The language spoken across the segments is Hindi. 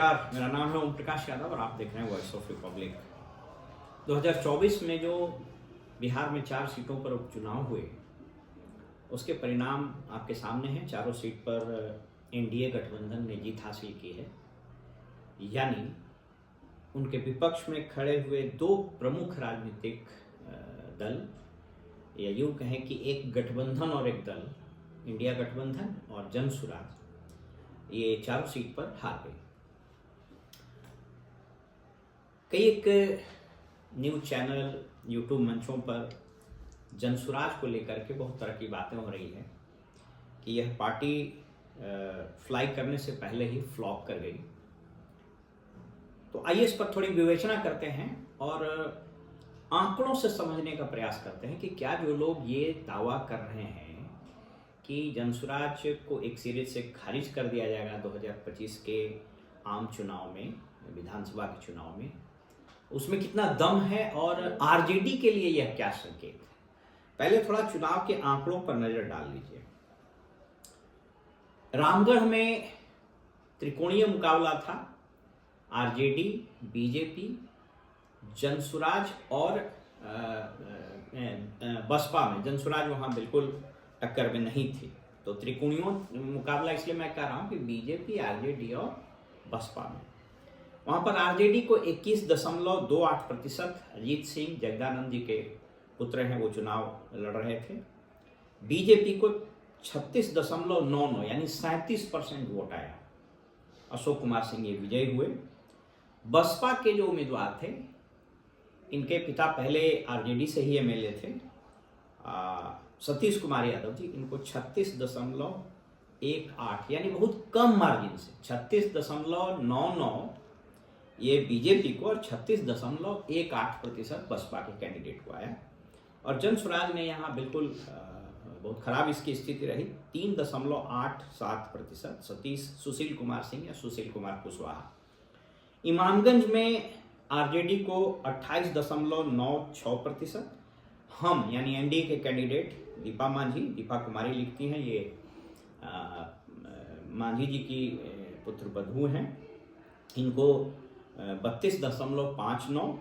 नमस्कार, मेरा नाम है ओम प्रकाश यादव और आप देख रहे हैं वॉइस ऑफ रिपब्लिक। 2024 में जो बिहार में 4 सीटों पर उपचुनाव हुए, उसके परिणाम आपके सामने हैं। चारों सीट पर एनडीए गठबंधन ने जीत हासिल की है, यानी उनके विपक्ष में खड़े हुए 2 प्रमुख राजनीतिक दल, या यूँ कहें कि एक गठबंधन और एक दल, इंडिया गठबंधन और जन सुराज, ये चारों सीट पर हार गई। कई एक न्यूज़ चैनल, यूट्यूब मंचों पर जनसुराज को लेकर के बहुत तरह की बातें हो रही हैं कि यह पार्टी फ्लाई करने से पहले ही फ्लॉप कर गई। तो आइए इस पर थोड़ी विवेचना करते हैं और आंकड़ों से समझने का प्रयास करते हैं कि क्या जो लोग ये दावा कर रहे हैं कि जनसुराज को एक सीरीज से खारिज कर दिया जाएगा 2025 के आम चुनाव में, विधानसभा के चुनाव में, उसमें कितना दम है और आरजेडी के लिए यह क्या संकेत है। पहले थोड़ा चुनाव के आंकड़ों पर नजर डाल लीजिए। रामगढ़ में त्रिकोणीय मुकाबला था, आरजेडी, बीजेपी, जनसुराज और बसपा में। जनसुराज वहां बिल्कुल टक्कर में नहीं थी, तो त्रिकोणीय मुकाबला इसलिए मैं कह रहा हूं कि बीजेपी, आरजेडी और बसपा में। वहां पर आरजेडी को 21.28%, अजीत सिंह जगदानंद जी के पुत्र हैं, वो चुनाव लड़ रहे थे। बीजेपी को 36.99 यानी 37% वोट आया, अशोक कुमार सिंह ये विजयी हुए। बसपा के जो उम्मीदवार थे, इनके पिता पहले आरजेडी से ही एमएलए थे, सतीश कुमार यादव जी, इनको 36.18 यानी बहुत कम मार्जिन से 36.99 ये बीजेपी को और 36.18% बसपा के कैंडिडेट को आया। और जनसुराज ने यहाँ बिल्कुल बहुत खराब इसकी स्थिति रही, 3.87%, सुशील कुमार सिंह या सुशील कुमार कुशवाहा। इमामगंज में आरजेडी को 28.96%, हम यानी एनडीए के कैंडिडेट दीपा मांझी, दीपा कुमारी लिखती हैं, ये मांझी जी की पुत्र बधू हैं, इनको 32.59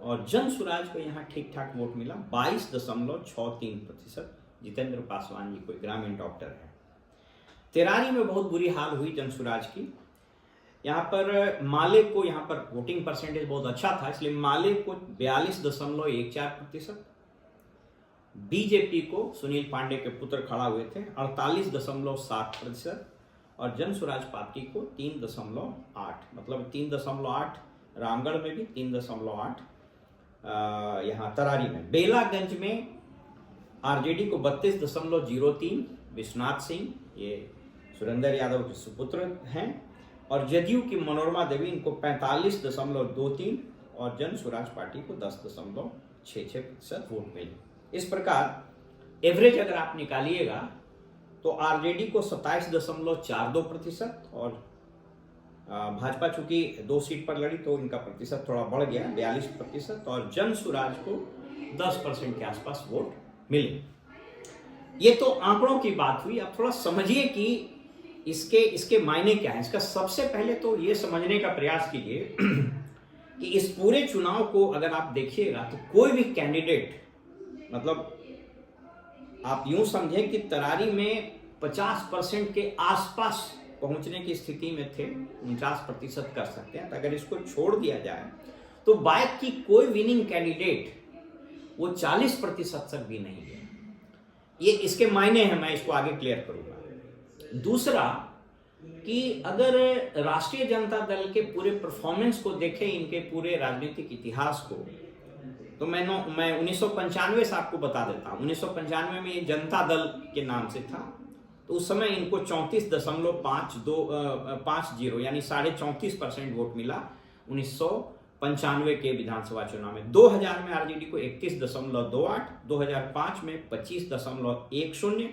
और जनसुराज को यहाँ ठीक ठाक वोट मिला, 22.63%। जितेंद्र पासवान जी कोई ग्रामीण डॉक्टर है। तेरारी में बहुत बुरी हाल हुई जनसुराज की। यहाँ पर माले को, यहाँ पर वोटिंग परसेंटेज बहुत अच्छा था, इसलिए माले को 42.14%, बीजेपी को सुनील पांडे के पुत्र खड़ा हुए थे 48.7% और जनसुराज पार्टी को 3.8, मतलब 3.8 रामगढ़ में भी 3.8 यहाँ तरारी में। बेलागंज में आरजेडी को 32.03, विश्वनाथ सिंह ये सुरेंद्र यादव के सुपुत्र हैं, और जदयू की मनोरमा देवी, इनको 45.23 और जनसुराज पार्टी को 10.66% वोट मिले। इस प्रकार एवरेज अगर आप निकालिएगा तो आरजेडी को 27.42% और भाजपा चूंकि 2 सीट पर लड़ी तो इनका प्रतिशत थोड़ा बढ़ गया 42% और जनसुराज को 10% के आसपास वोट मिले। ये तो आंकड़ों की बात हुई। अब थोड़ा समझिए कि इसके मायने क्या है। इसका सबसे पहले तो ये समझने का प्रयास कीजिए कि इस पूरे चुनाव को अगर आप देखिएगा तो कोई भी कैंडिडेट, मतलब आप यूं समझें कि तरारी में 50% के आसपास पहुंचने की स्थिति में थे, 49% कर सकते हैं। तो अगर इसको छोड़ दिया जाए तो बाइक की कोई विनिंग कैंडिडेट वो 40% तक भी नहीं है। ये इसके मायने हैं, मैं इसको आगे क्लियर करूंगा। दूसरा कि अगर राष्ट्रीय जनता दल के पूरे परफॉर्मेंस को देखें, इनके पूरे राजनीतिक इतिहास को, तो मैं 1995 से आपको बता देता हूँ। 1995 में ये जनता दल के नाम से था, तो उस समय इनको 34.50 यानी 34.5% वोट मिला 1995 के विधानसभा चुनाव में। 2000 में आरजेडी को 31.28, 2005 में 25.10,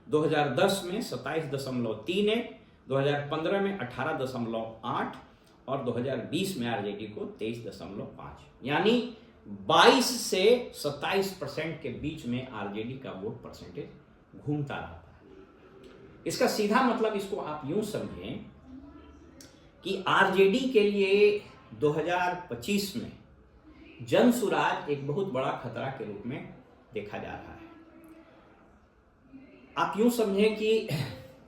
2010 में 27.31, 2015 में 18.8 और 2020 में आरजेडी को 23.5, यानी 22 से 27% के बीच में आरजेडी का वोट परसेंटेज घूमता रहता है। इसका सीधा मतलब इसको आप यूं समझें कि आरजेडी के लिए 2025 में जनसुराज एक बहुत बड़ा खतरा के रूप में देखा जा रहा है। आप यूं समझें कि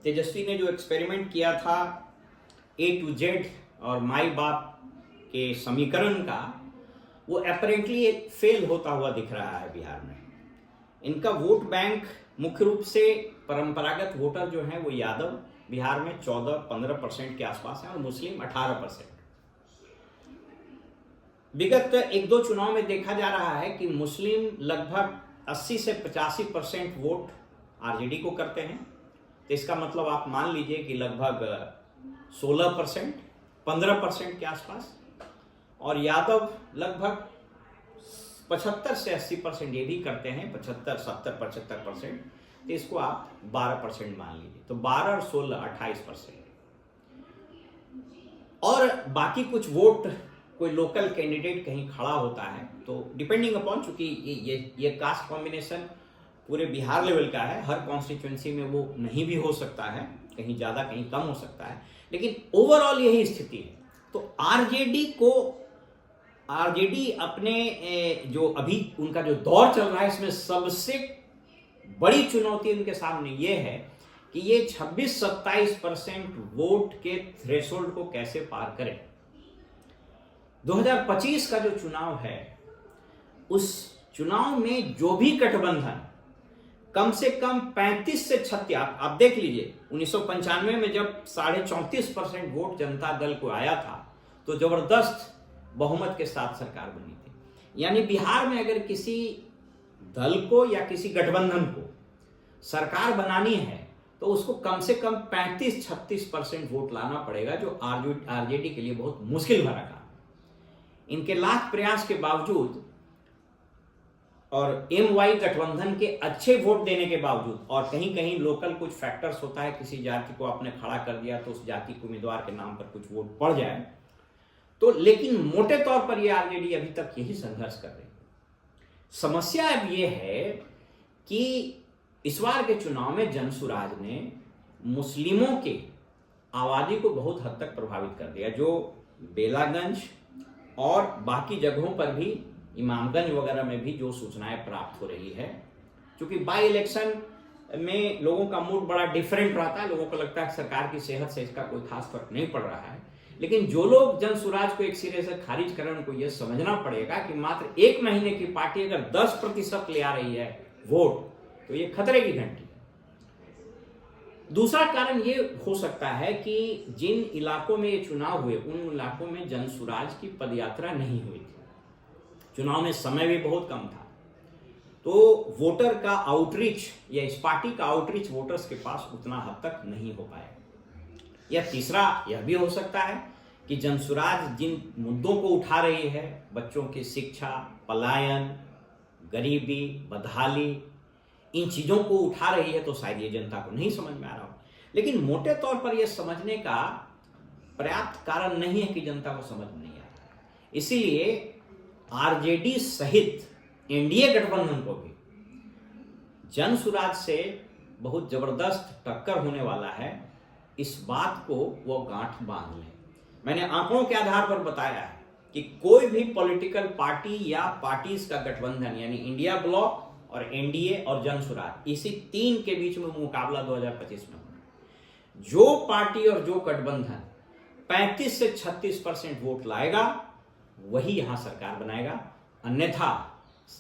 तेजस्वी ने जो एक्सपेरिमेंट किया था A to Z और माई बाप के समीकरण का, वो अपेरेंटली फेल होता हुआ दिख रहा है बिहार में। इनका वोट बैंक मुख्य रूप से परंपरागत वोटर जो हैं वो यादव बिहार में 14-15% के आसपास हैं और मुस्लिम 18%। विगत 1-2 चुनाव में देखा जा रहा है कि मुस्लिम लगभग 80 से 85% वोट आरजेडी को करते हैं। तो इसका मतलब आप मान लीजिए कि लगभग 16%, 15% के आसपास, और यादव लगभग 75 से 80% ये भी करते हैं, 75% तो इसको आप 12% मान लीजिए। तो 12 और 16 28%। और बाकी कुछ वोट कोई लोकल कैंडिडेट कहीं खड़ा होता है, तो डिपेंडिंग अपॉन, चूंकि ये कास्ट कॉम्बिनेशन पूरे बिहार लेवल का है, हर कॉन्स्टिट्यूएंसी में वो नहीं भी हो सकता है, कहीं ज़्यादा कहीं कम हो सकता है, लेकिन ओवरऑल यही स्थिति है। तो आरजेडी अपने जो अभी उनका जो दौर चल रहा है, इसमें सबसे बड़ी चुनौती उनके सामने ये है कि ये 26-27% वोट के थ्रेशोल्ड को कैसे पार करें। 2025 का जो चुनाव है, उस चुनाव में जो भी गठबंधन कम से कम 35 से 36, आप देख लीजिए 1995 में जब 34.5% वोट जनता दल को आया था, तो जबरदस्त बहुमत के साथ सरकार बनी थी। यानी बिहार में अगर किसी दल को या किसी गठबंधन को सरकार बनानी है, तो उसको कम से कम 35-36% वोट लाना पड़ेगा, जो आरजेडी के लिए बहुत मुश्किल भरा काम। इनके लाख प्रयास के बावजूद और एमवाई गठबंधन के अच्छे वोट देने के बावजूद, और कहीं कहीं लोकल कुछ फैक्टर्स होता है, किसी जाति को आपने खड़ा कर दिया तो उस जाति के उम्मीदवार के नाम पर कुछ वोट पड़ जाए, तो लेकिन मोटे तौर पर यह आरजेडी अभी तक यही संघर्ष कर रही है। समस्या अब यह है कि इस बार के चुनाव में जनसुराज ने मुस्लिमों के आबादी को बहुत हद तक प्रभावित कर दिया, जो बेलागंज और बाकी जगहों पर भी, इमामगंज वगैरह में भी जो सूचनाएं प्राप्त हो रही है। क्योंकि बाई इलेक्शन में लोगों का मूड बड़ा डिफरेंट रहता है, लोगों को लगता है कि सरकार की सेहत से इसका कोई खास फर्क नहीं पड़ रहा है, लेकिन जो लोग जनसुराज को एक सिरे से खारिज करें, उनको यह समझना पड़ेगा कि मात्र 1 महीने की पार्टी अगर 10% ले आ रही है वोट, तो ये खतरे की घंटी है। दूसरा कारण ये हो सकता है कि जिन इलाकों में ये चुनाव हुए, उन इलाकों में जनसुराज की पदयात्रा नहीं हुई थी, चुनाव में समय भी बहुत कम था, तो वोटर का आउटरीच या इस पार्टी का आउटरीच वोटर्स के पास उतना हद तक नहीं हो पाया। या तीसरा यह भी हो सकता है कि जनसुराज जिन मुद्दों को उठा रही है, बच्चों की शिक्षा, पलायन, गरीबी, बदहाली, इन चीज़ों को उठा रही है, तो शायद ये जनता को नहीं समझ में आ रहा हो। लेकिन मोटे तौर पर यह समझने का पर्याप्त कारण नहीं है कि जनता को समझ में नहीं आ रहा। इसीलिए आरजेडी सहित एनडीए गठबंधन को भी जनसुराज से बहुत जबरदस्त टक्कर होने वाला है। इस बात को वो गांठ बांध लें। मैंने आंकड़ों के आधार पर बताया है कि कोई भी पॉलिटिकल पार्टी या पार्टीज का गठबंधन, यानी इंडिया ब्लॉक और एनडीए और जनसुराज, इसी 3 के बीच में मुकाबला 2025 में होगा। जो पार्टी और जो गठबंधन 35 से 36% वोट लाएगा, वही यहां सरकार बनाएगा। अन्यथा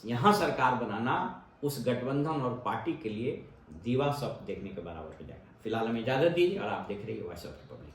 यहां सरकार बनाना उस गठबंधन और पार्टी के लिए दीवा सब देखने के बराबर हो जाएगा। फिलहाल हमें इजाजत दीजिए और आप देख रहे हैं वॉइस ऑफ रिपब्लिक।